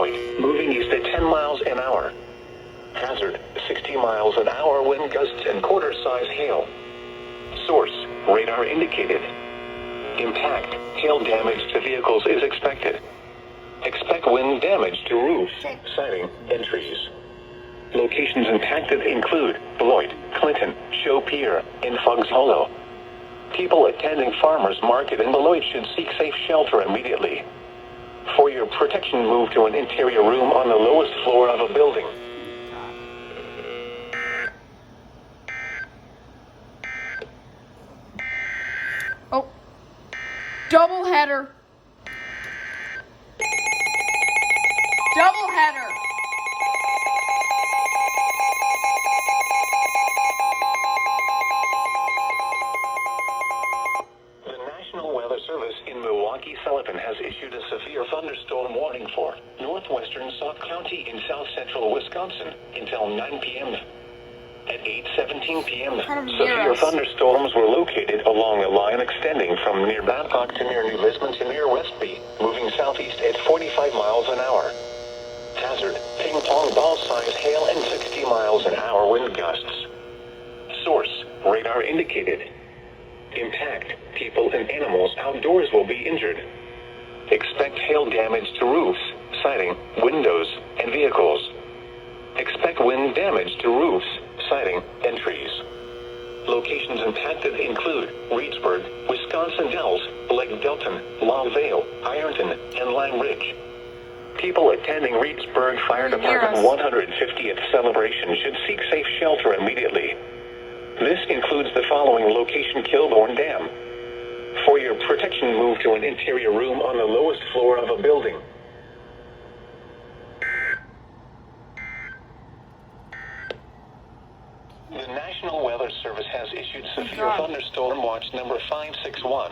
Beloit, moving east at 10 miles an hour. Hazard, 60 miles an hour wind gusts and quarter-size hail. Source, radar indicated. Impact, hail damage to vehicles is expected. Expect wind damage to roofs, siding, and trees. Locations impacted include Beloit, Clinton, Show Pier, and Fuggs Hollow. People attending farmers market in Beloit should seek safe shelter immediately. For your protection, move to an interior room on the lowest floor of a building. Oh. Double header. Double header. The National Weather Service in Milwaukee-Sullivan has issued a severe thunderstorm warning for northwestern Sauk County in south-central Wisconsin until 9 p.m. At 8:17 p.m., severe thunderstorms were located along a line extending from near Babcock to near New Lisbon to near Westby, moving southeast at 45 miles an hour. Hazard, ping-pong ball-sized hail and 60 miles an hour wind gusts. Source, radar indicated. Impact, people and animals outdoors will be injured. Expect hail damage to roofs, siding, windows, and vehicles. Expect wind damage to roofs, siding, and trees. Locations impacted include Reedsburg, Wisconsin Dells, Lake Delton, Long Vale, Ironton, and Lime Ridge. People attending Reedsburg Fire Department 150th celebration should seek safe shelter immediately. This includes the following location: Kilbourne Dam. For your protection, move to an interior room on the lowest floor of a building. The National Weather Service has issued severe thunderstorm watch number 561.